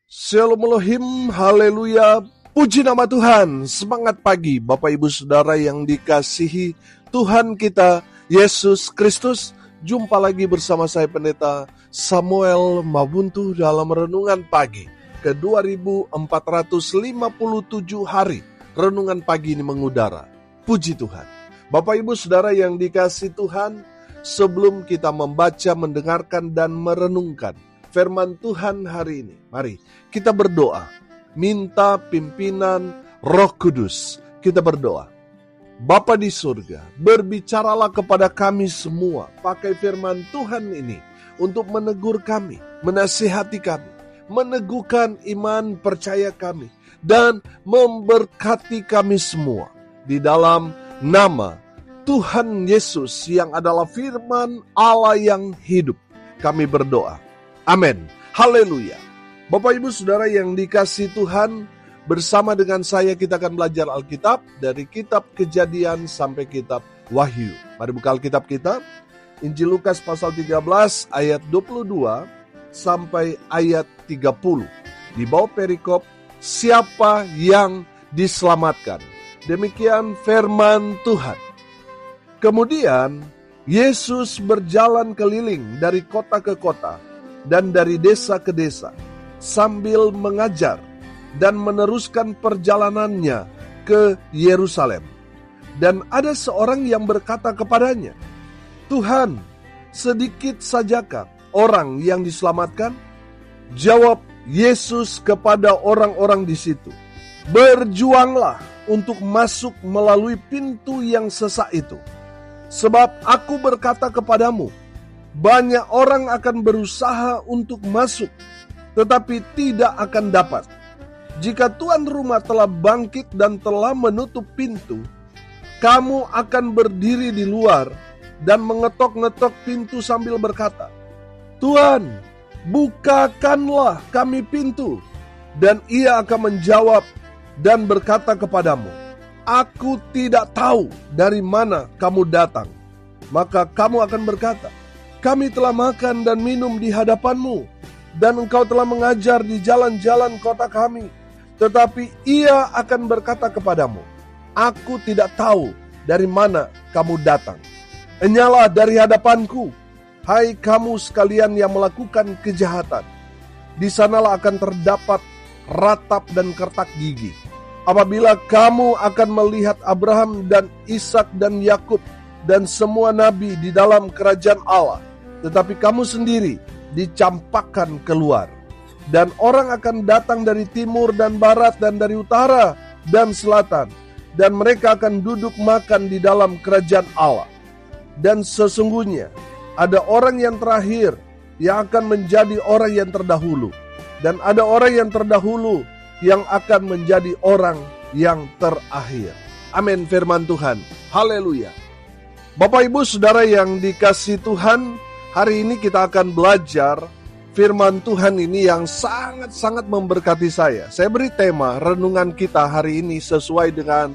Shalom Elohim, haleluya, puji nama Tuhan. Semangat pagi Bapak Ibu Saudara yang dikasihi Tuhan kita Yesus Kristus. Jumpa lagi bersama saya Pendeta Samuel Mabuntu dalam Renungan Pagi ke 2457 hari. Renungan pagi ini mengudara. Puji Tuhan. Bapak Ibu Saudara yang dikasihi Tuhan, sebelum kita membaca, mendengarkan dan merenungkan firman Tuhan hari ini, mari kita berdoa, minta pimpinan Roh Kudus. Kita berdoa. Bapa di surga, berbicaralah kepada kami semua, pakai firman Tuhan ini untuk menegur kami, menasihati kami, meneguhkan iman percaya kami, dan memberkati kami semua. Di dalam nama Tuhan Yesus yang adalah firman Allah yang hidup, kami berdoa. Amin. Haleluya. Bapak Ibu Saudara yang dikasihi Tuhan, bersama dengan saya kita akan belajar Alkitab dari kitab Kejadian sampai kitab Wahyu. Mari buka Alkitab kita. Injil Lukas pasal 13 ayat 22 sampai ayat 30. Di bawah perikop, siapa yang diselamatkan. Demikian firman Tuhan. Kemudian Yesus berjalan keliling dari kota ke kota dan dari desa ke desa, sambil mengajar dan meneruskan perjalanannya ke Yerusalem. Dan ada seorang yang berkata kepadanya, "Tuhan, sedikit sajakah orang yang diselamatkan?" Jawab Yesus kepada orang-orang di situ, "Berjuanglah untuk masuk melalui pintu yang sesak itu. Sebab aku berkata kepadamu, banyak orang akan berusaha untuk masuk, tetapi tidak akan dapat. Jika tuan rumah telah bangkit dan telah menutup pintu, kamu akan berdiri di luar dan mengetok-ngetok pintu sambil berkata, 'Tuan, bukakanlah kami pintu.' Dan ia akan menjawab dan berkata kepadamu, 'Aku tidak tahu dari mana kamu datang.' Maka kamu akan berkata, 'Kami telah makan dan minum di hadapanmu, dan engkau telah mengajar di jalan-jalan kota kami.' Tetapi ia akan berkata kepadamu, 'Aku tidak tahu dari mana kamu datang. Enyalah dari hadapanku, hai kamu sekalian yang melakukan kejahatan.' Di sanalah akan terdapat ratap dan kertak gigi. Apabila kamu akan melihat Abraham dan Ishak dan Yakub dan semua nabi di dalam kerajaan Allah, tetapi kamu sendiri dicampakkan keluar. Dan orang akan datang dari timur dan barat dan dari utara dan selatan, dan mereka akan duduk makan di dalam kerajaan Allah. Dan sesungguhnya ada orang yang terakhir yang akan menjadi orang yang terdahulu, dan ada orang yang terdahulu yang akan menjadi orang yang terakhir." Amin, firman Tuhan. Haleluya. Bapak Ibu Saudara yang dikasihi Tuhan, hari ini kita akan belajar firman Tuhan ini yang sangat-sangat memberkati saya. Saya beri tema renungan kita hari ini sesuai dengan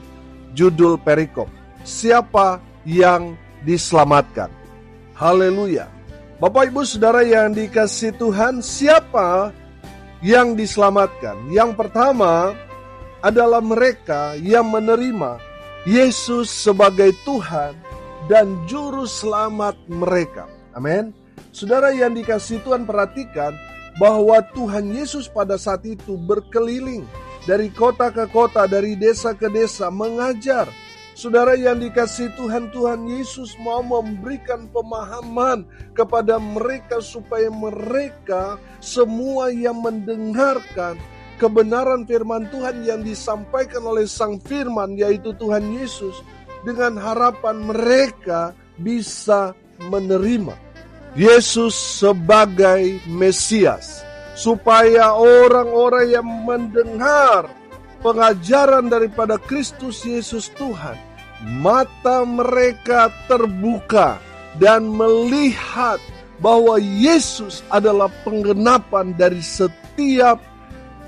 judul perikop, siapa yang diselamatkan. Haleluya. Bapak Ibu Saudara yang dikasihi Tuhan, siapa yang diselamatkan? Yang pertama adalah mereka yang menerima Yesus sebagai Tuhan dan juru selamat mereka. Amin. Saudara yang dikasihi Tuhan, perhatikan bahwa Tuhan Yesus pada saat itu berkeliling dari kota ke kota, dari desa ke desa mengajar. Saudara yang dikasihi Tuhan, Tuhan Yesus mau memberikan pemahaman kepada mereka supaya mereka semua yang mendengarkan kebenaran firman Tuhan yang disampaikan oleh Sang Firman, yaitu Tuhan Yesus, dengan harapan mereka bisa menerima Yesus sebagai Mesias, supaya orang-orang yang mendengar pengajaran daripada Kristus Yesus Tuhan, mata mereka terbuka dan melihat bahwa Yesus adalah penggenapan dari setiap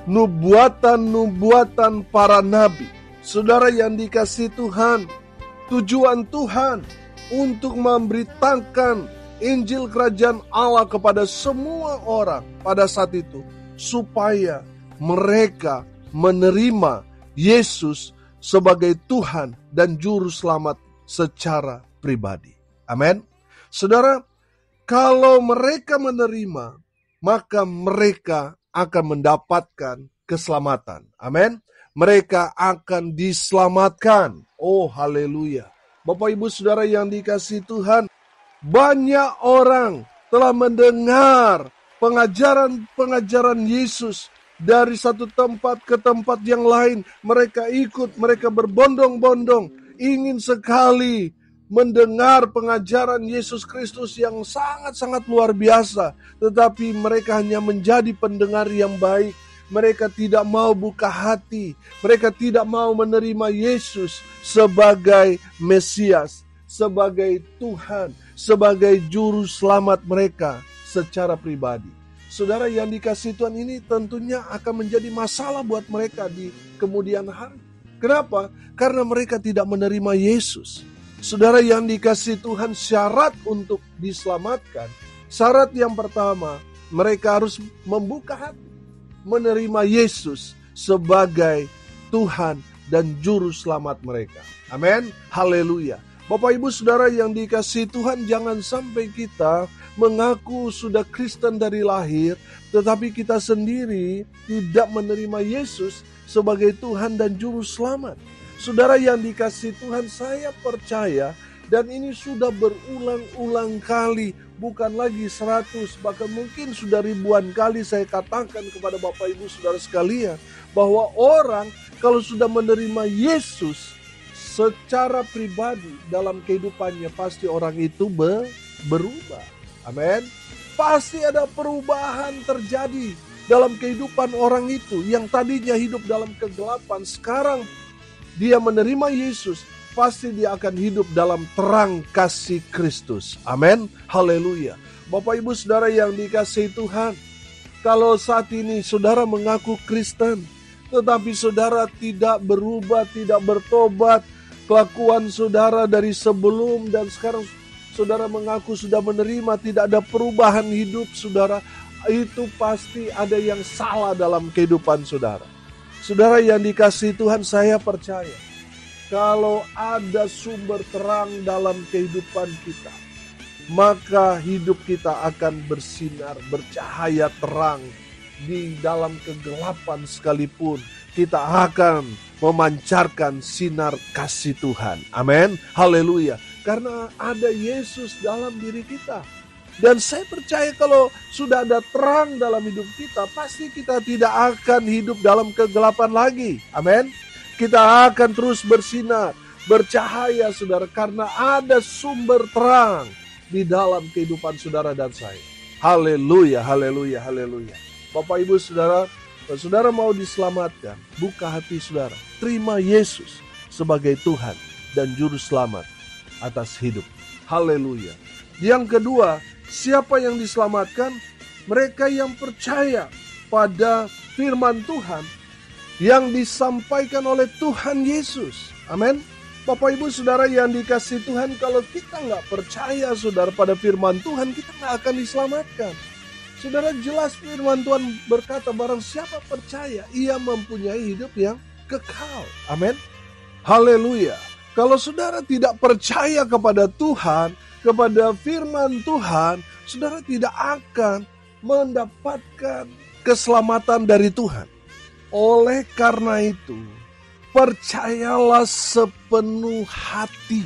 nubuatan-nubuatan para nabi. Saudara yang dikasihi Tuhan, tujuan Tuhan untuk memberitakan Injil Kerajaan Allah kepada semua orang pada saat itu, supaya mereka menerima Yesus sebagai Tuhan dan Juru Selamat secara pribadi. Amin. Saudara, kalau mereka menerima, maka mereka akan mendapatkan keselamatan. Amin. Mereka akan diselamatkan. Oh, haleluya. Bapak Ibu Saudara yang dikasihi Tuhan, banyak orang telah mendengar pengajaran Yesus dari satu tempat ke tempat yang lain. Mereka ikut, mereka berbondong-bondong, ingin sekali mendengar pengajaran Yesus Kristus yang sangat-sangat luar biasa. Tetapi mereka hanya menjadi pendengar yang baik. Mereka tidak mau buka hati. Mereka tidak mau menerima Yesus sebagai Mesias, sebagai Tuhan, sebagai Juru Selamat mereka secara pribadi. Saudara yang dikasihi Tuhan, ini tentunya akan menjadi masalah buat mereka di kemudian hari. Kenapa? Karena mereka tidak menerima Yesus. Saudara yang dikasihi Tuhan, syarat untuk diselamatkan, syarat yang pertama, mereka harus membuka hati, menerima Yesus sebagai Tuhan dan Juru Selamat mereka. Amin. Haleluya. Bapak Ibu Saudara yang dikasihi Tuhan, jangan sampai kita mengaku sudah Kristen dari lahir, tetapi kita sendiri tidak menerima Yesus sebagai Tuhan dan Juru Selamat. Saudara yang dikasihi Tuhan, saya percaya, dan ini sudah berulang-ulang kali, bukan lagi 100, bahkan mungkin sudah ribuan kali saya katakan kepada Bapak Ibu Saudara sekalian, bahwa orang kalau sudah menerima Yesus secara pribadi dalam kehidupannya, pasti orang itu berubah. Amin. Pasti ada perubahan terjadi dalam kehidupan orang itu yang tadinya hidup dalam kegelapan. Sekarang dia menerima Yesus, pasti dia akan hidup dalam terang kasih Kristus. Amin. Haleluya. Bapak Ibu Saudara yang dikasihi Tuhan, kalau saat ini saudara mengaku Kristen, tetapi saudara tidak berubah, tidak bertobat, kelakuan saudara dari sebelum dan sekarang saudara mengaku sudah menerima, tidak ada perubahan hidup saudara, itu pasti ada yang salah dalam kehidupan saudara. Saudara yang dikasihi Tuhan, saya percaya kalau ada sumber terang dalam kehidupan kita, maka hidup kita akan bersinar, bercahaya terang. Di dalam kegelapan sekalipun, kita akan memancarkan sinar kasih Tuhan. Amin. Haleluya. Karena ada Yesus dalam diri kita. Dan saya percaya kalau sudah ada terang dalam hidup kita, pasti kita tidak akan hidup dalam kegelapan lagi. Amin. Kita akan terus bersinar, bercahaya saudara, karena ada sumber terang di dalam kehidupan saudara dan saya. Haleluya, haleluya, haleluya. Bapak Ibu Saudara, kalau saudara mau diselamatkan, buka hati saudara, terima Yesus sebagai Tuhan dan Juru Selamat atas hidup. Haleluya. Yang kedua, siapa yang diselamatkan? Mereka yang percaya pada firman Tuhan yang disampaikan oleh Tuhan Yesus. Amin. Bapak Ibu Saudara yang dikasihi Tuhan, kalau kita nggak percaya saudara pada firman Tuhan, kita nggak akan diselamatkan. Saudara, jelas firman Tuhan berkata, barang siapa percaya, ia mempunyai hidup yang kekal. Amin. Haleluya. Kalau saudara tidak percaya kepada Tuhan, kepada firman Tuhan, saudara tidak akan mendapatkan keselamatan dari Tuhan. Oleh karena itu, percayalah sepenuh hati.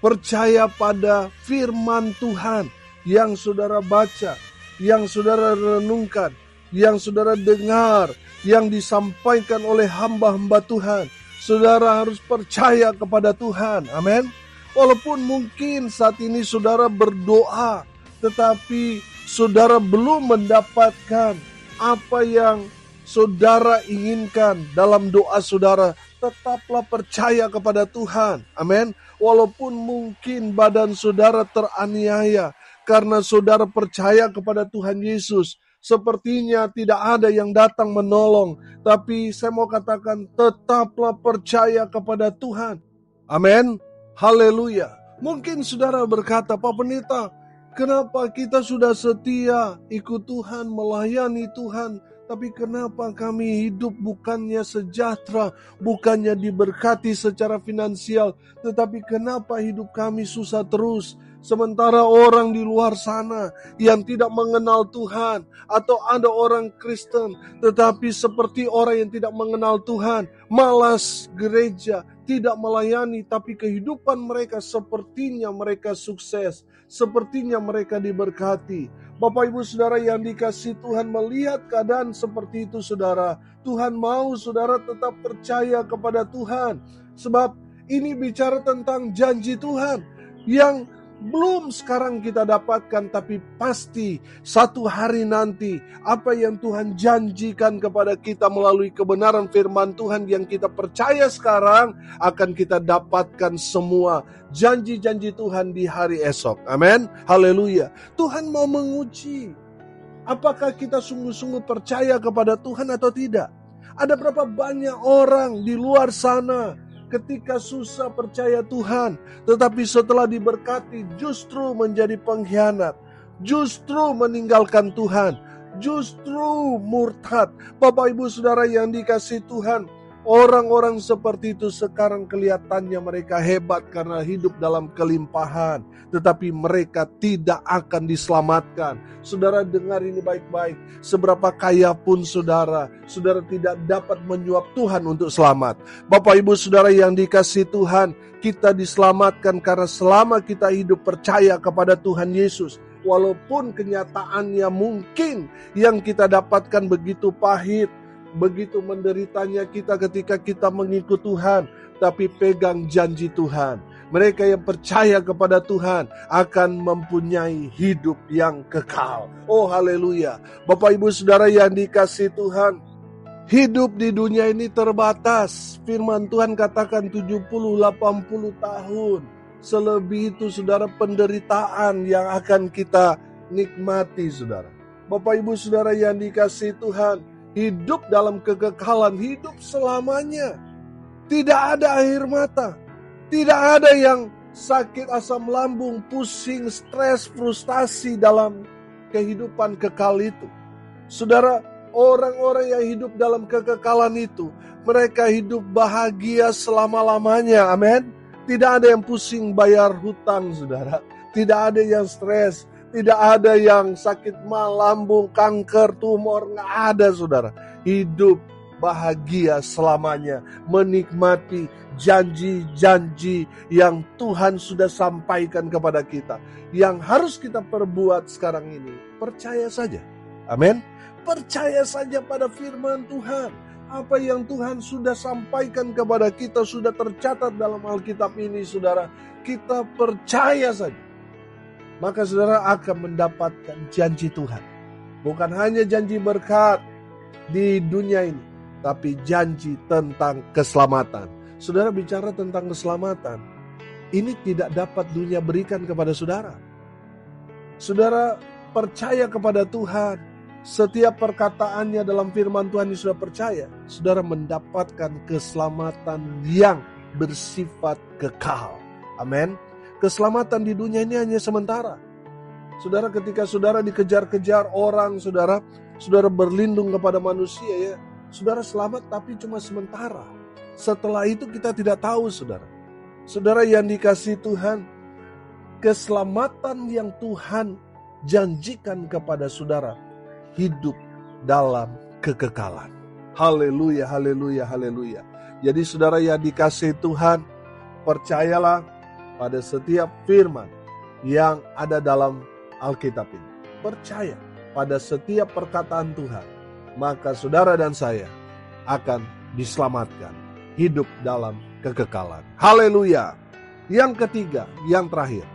Percaya pada firman Tuhan yang saudara baca, yang saudara renungkan, yang saudara dengar, yang disampaikan oleh hamba-hamba Tuhan. Saudara harus percaya kepada Tuhan. Amin. Walaupun mungkin saat ini saudara berdoa, tetapi saudara belum mendapatkan apa yang saudara inginkan dalam doa saudara, tetaplah percaya kepada Tuhan. Amin. Walaupun mungkin badan saudara teraniaya, karena saudara percaya kepada Tuhan Yesus, sepertinya tidak ada yang datang menolong. Tapi saya mau katakan, tetaplah percaya kepada Tuhan. Amin. Haleluya. Mungkin saudara berkata, Pak Pendeta, kenapa kita sudah setia ikut Tuhan, melayani Tuhan, Tapi kenapa kami hidup bukannya sejahtera, bukannya diberkati secara finansial, tetapi kenapa hidup kami susah terus? Sementara orang di luar sana yang tidak mengenal Tuhan, atau ada orang Kristen tetapi seperti orang yang tidak mengenal Tuhan, malas gereja, tidak melayani, tapi kehidupan mereka sepertinya mereka sukses, sepertinya mereka diberkati. Bapak Ibu Saudara yang dikasihi Tuhan, melihat keadaan seperti itu saudara, Tuhan mau saudara tetap percaya kepada Tuhan. Sebab ini bicara tentang janji Tuhan yang belum sekarang kita dapatkan, tapi pasti satu hari nanti apa yang Tuhan janjikan kepada kita melalui kebenaran firman Tuhan yang kita percaya sekarang, akan kita dapatkan semua janji-janji Tuhan di hari esok. Amin. Haleluya. Tuhan mau menguji apakah kita sungguh-sungguh percaya kepada Tuhan atau tidak. Ada berapa banyak orang di luar sana ketika susah percaya Tuhan, tetapi setelah diberkati justru menjadi pengkhianat, justru meninggalkan Tuhan, justru murtad. Bapak Ibu Saudara yang dikasihi Tuhan, orang-orang seperti itu sekarang kelihatannya mereka hebat karena hidup dalam kelimpahan, tetapi mereka tidak akan diselamatkan. Saudara dengar ini baik-baik, seberapa kaya pun saudara tidak dapat menyuap Tuhan untuk selamat. Bapak Ibu Saudara yang dikasihi Tuhan, kita diselamatkan karena selama kita hidup percaya kepada Tuhan Yesus, walaupun kenyataannya mungkin yang kita dapatkan begitu pahit, begitu menderitanya kita ketika kita mengikut Tuhan, tapi pegang janji Tuhan. Mereka yang percaya kepada Tuhan akan mempunyai hidup yang kekal. Oh haleluya. Bapak Ibu Saudara yang dikasihi Tuhan, hidup di dunia ini terbatas. Firman Tuhan katakan 70-80 tahun. Selebih itu saudara penderitaan yang akan kita nikmati saudara. Bapak Ibu Saudara yang dikasihi Tuhan, hidup dalam kekekalan, hidup selamanya. Tidak ada akhir mata. Tidak ada yang sakit asam lambung, pusing, stres, frustasi dalam kehidupan kekal itu. Saudara, orang-orang yang hidup dalam kekekalan itu, mereka hidup bahagia selama-lamanya. Amin. Tidak ada yang pusing bayar hutang, saudara. Tidak ada yang stres. Tidak ada yang sakit lambung, kanker, tumor. Nggak ada, saudara. Hidup bahagia selamanya, menikmati janji-janji yang Tuhan sudah sampaikan kepada kita. Yang harus kita perbuat sekarang ini, percaya saja. Amin. Percaya saja pada firman Tuhan. Apa yang Tuhan sudah sampaikan kepada kita sudah tercatat dalam Alkitab ini, saudara. Kita percaya saja, maka saudara akan mendapatkan janji Tuhan. Bukan hanya janji berkat di dunia ini, tapi janji tentang keselamatan. Saudara bicara tentang keselamatan, ini tidak dapat dunia berikan kepada saudara. Saudara percaya kepada Tuhan, setiap perkataannya dalam firman Tuhan yang sudah percaya, saudara mendapatkan keselamatan yang bersifat kekal. Amin. Keselamatan di dunia ini hanya sementara. Saudara, ketika saudara dikejar-kejar orang, saudara berlindung kepada manusia, ya, saudara selamat tapi cuma sementara. Setelah itu kita tidak tahu, saudara. Saudara yang dikasihi Tuhan, keselamatan yang Tuhan janjikan kepada saudara, hidup dalam kekekalan. Haleluya, haleluya, haleluya. Jadi saudara yang dikasihi Tuhan, percayalah pada setiap firman yang ada dalam Alkitab ini. Percaya pada setiap perkataan Tuhan, maka saudara dan saya akan diselamatkan, hidup dalam kekekalan. Haleluya. Yang ketiga, yang terakhir.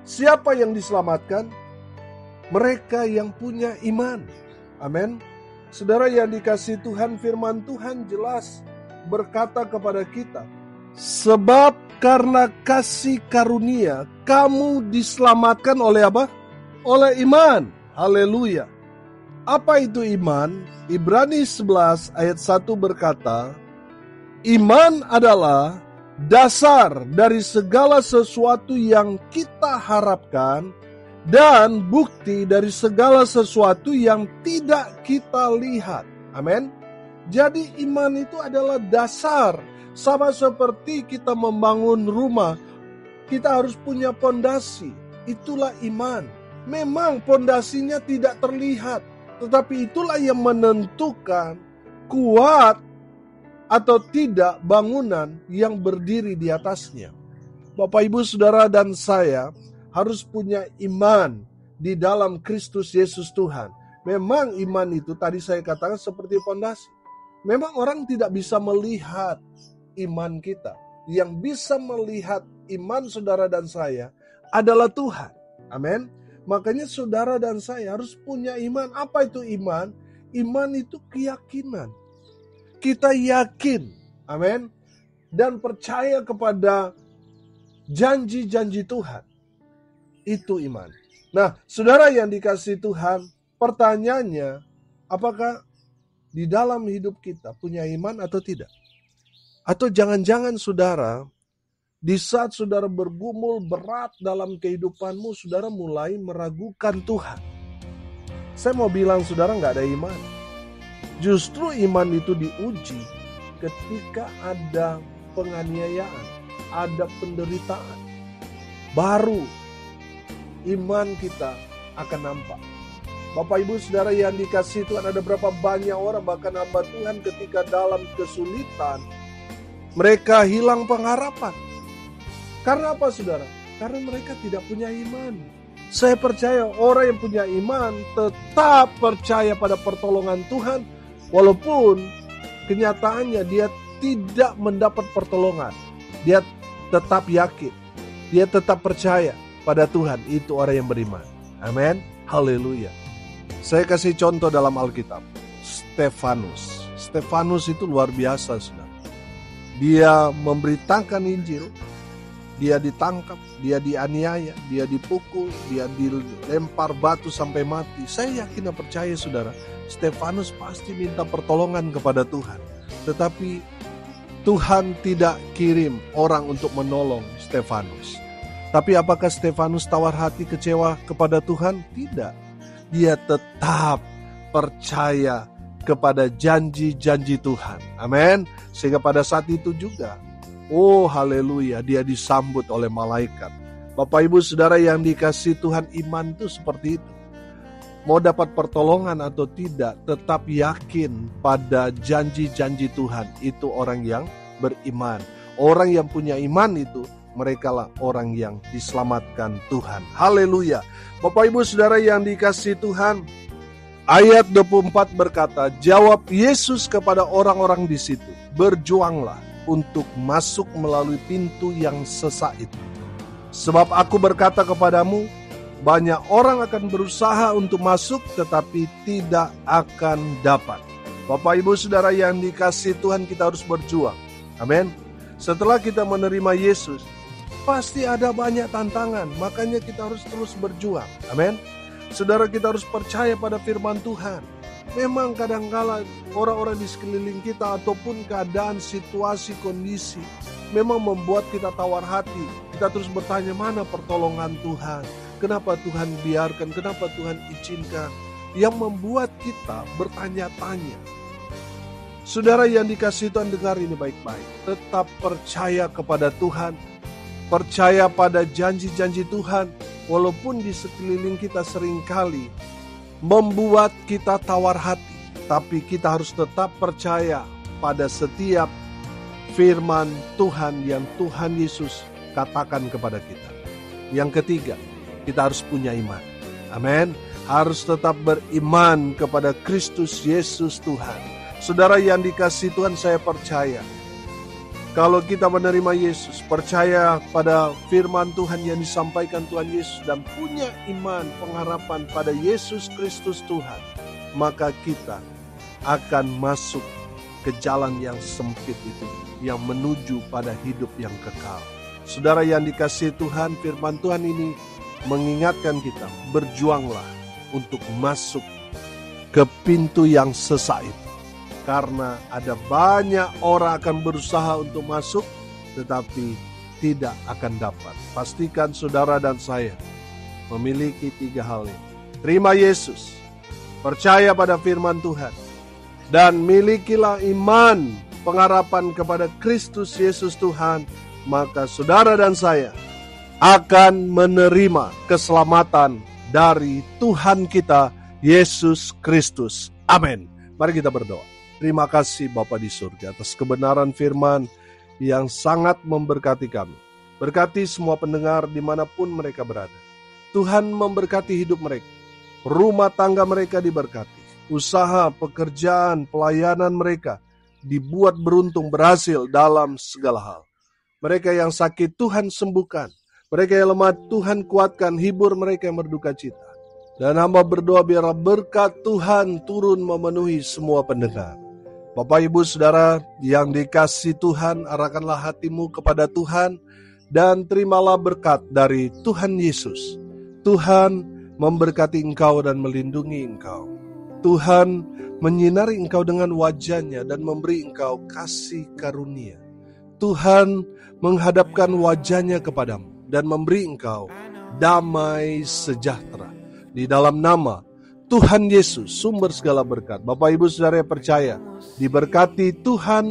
Siapa yang diselamatkan? Mereka yang punya iman. Amin. Saudara yang dikasihi Tuhan, firman Tuhan jelas berkata kepada kita, sebab karena kasih karunia kamu diselamatkan oleh apa? Oleh iman. Haleluya. Apa itu iman? Ibrani 11 ayat 1 berkata, iman adalah dasar dari segala sesuatu yang kita harapkan dan bukti dari segala sesuatu yang tidak kita lihat. Amin. Jadi iman itu adalah dasar. Sama seperti kita membangun rumah, kita harus punya pondasi. Itulah iman. Memang pondasinya tidak terlihat, tetapi itulah yang menentukan kuat atau tidak bangunan yang berdiri di atasnya. Bapak, Ibu, Saudara, dan saya harus punya iman di dalam Kristus Yesus Tuhan. Memang iman itu tadi saya katakan seperti pondasi. Memang orang tidak bisa melihat iman kita. Yang bisa melihat iman saudara dan saya adalah Tuhan. Amin. Makanya saudara dan saya harus punya iman. Apa itu iman? Iman itu keyakinan. Kita yakin, amin, dan percaya kepada janji-janji Tuhan. Itu iman. Nah, saudara yang dikasihi Tuhan, pertanyaannya, apakah di dalam hidup kita punya iman atau tidak? Atau jangan-jangan saudara, di saat saudara bergumul berat dalam kehidupanmu, saudara mulai meragukan Tuhan. Saya mau bilang saudara nggak ada iman. Justru iman itu diuji ketika ada penganiayaan, ada penderitaan. Baru iman kita akan nampak. Bapak, Ibu, Saudara yang dikasihi Tuhan, ada berapa banyak orang bahkan hamba Tuhan ketika dalam kesulitan, mereka hilang pengharapan. Karena apa, saudara? Karena mereka tidak punya iman. Saya percaya orang yang punya iman tetap percaya pada pertolongan Tuhan, walaupun kenyataannya dia tidak mendapat pertolongan. Dia tetap yakin, dia tetap percaya pada Tuhan. Itu orang yang beriman. Amin. Haleluya. Saya kasih contoh dalam Alkitab. Stefanus. Stefanus itu luar biasa, saudara. Dia memberitakan Injil, dia ditangkap, dia dianiaya, dia dipukul, dia dilempar batu sampai mati. Saya yakin dan percaya, saudara, Stefanus pasti minta pertolongan kepada Tuhan. Tetapi Tuhan tidak kirim orang untuk menolong Stefanus. Tapi apakah Stefanus tawar hati kecewa kepada Tuhan? Tidak. Dia tetap percaya kepada janji-janji Tuhan. Amin. Sehingga pada saat itu juga, oh haleluya, dia disambut oleh malaikat. Bapak, Ibu, Saudara yang dikasihi Tuhan, iman itu seperti itu. Mau dapat pertolongan atau tidak, tetap yakin pada janji-janji Tuhan. Itu orang yang beriman. Orang yang punya iman itu, merekalah orang yang diselamatkan Tuhan. Haleluya. Bapak, Ibu, Saudara yang dikasihi Tuhan, ayat 24 berkata, jawab Yesus kepada orang-orang di situ, berjuanglah untuk masuk melalui pintu yang sesak itu. Sebab aku berkata kepadamu, banyak orang akan berusaha untuk masuk tetapi tidak akan dapat. Bapak, Ibu, Saudara yang dikasihi Tuhan, kita harus berjuang. Amin. Setelah kita menerima Yesus, pasti ada banyak tantangan, makanya kita harus terus berjuang. Amin. Saudara, kita harus percaya pada firman Tuhan. Memang kadangkala orang-orang di sekeliling kita ataupun keadaan, situasi, kondisi memang membuat kita tawar hati. Kita terus bertanya, mana pertolongan Tuhan? Kenapa Tuhan biarkan? Kenapa Tuhan izinkan? Yang membuat kita bertanya-tanya. Saudara yang dikasihi Tuhan, dengar ini baik-baik. Tetap percaya kepada Tuhan. Percaya pada janji-janji Tuhan. Walaupun di sekeliling kita seringkali membuat kita tawar hati, tapi kita harus tetap percaya pada setiap firman Tuhan yang Tuhan Yesus katakan kepada kita. Yang ketiga, kita harus punya iman. Amin. Harus tetap beriman kepada Kristus Yesus Tuhan. Saudara yang dikasihi Tuhan, saya percaya kalau kita menerima Yesus, percaya pada firman Tuhan yang disampaikan Tuhan Yesus, dan punya iman pengharapan pada Yesus Kristus Tuhan, maka kita akan masuk ke jalan yang sempit itu, yang menuju pada hidup yang kekal. Saudara yang dikasihi Tuhan, firman Tuhan ini mengingatkan kita, berjuanglah untuk masuk ke pintu yang sesak itu. Karena ada banyak orang akan berusaha untuk masuk, tetapi tidak akan dapat. Pastikan saudara dan saya memiliki 3 hal ini. Terima Yesus, percaya pada firman Tuhan, dan milikilah iman pengharapan kepada Kristus Yesus Tuhan, maka saudara dan saya akan menerima keselamatan dari Tuhan kita, Yesus Kristus. Amin. Mari kita berdoa. Terima kasih Bapa di surga atas kebenaran firman yang sangat memberkati kami. Berkati semua pendengar dimanapun mereka berada. Tuhan memberkati hidup mereka. Rumah tangga mereka diberkati. Usaha, pekerjaan, pelayanan mereka dibuat beruntung, berhasil dalam segala hal. Mereka yang sakit Tuhan sembuhkan. Mereka yang lemah Tuhan kuatkan, hibur mereka yang berduka cita. Dan hamba berdoa biar berkat Tuhan turun memenuhi semua pendengar. Bapak Ibu Saudara yang dikasihi Tuhan, arahkanlah hatimu kepada Tuhan dan terimalah berkat dari Tuhan Yesus. Tuhan memberkati engkau dan melindungi engkau. Tuhan menyinari engkau dengan wajah-Nya dan memberi engkau kasih karunia. Tuhan menghadapkan wajah-Nya kepadamu dan memberi engkau damai sejahtera. Di dalam nama Tuhan Yesus, sumber segala berkat. Bapak Ibu Saudara yang percaya, diberkati Tuhan,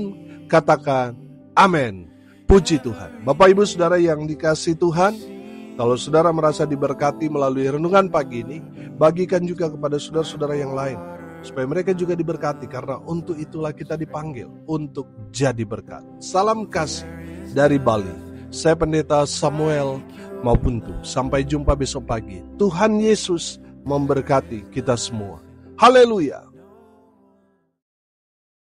katakan amin. Puji Tuhan. Bapak Ibu Saudara yang dikasihi Tuhan, kalau saudara merasa diberkati melalui renungan pagi ini, bagikan juga kepada saudara-saudara yang lain, supaya mereka juga diberkati, karena untuk itulah kita dipanggil, untuk jadi berkat. Salam kasih dari Bali. Saya Pendeta Samuel Maupuntu. Sampai jumpa besok pagi. Tuhan Yesus memberkati kita semua. Haleluya.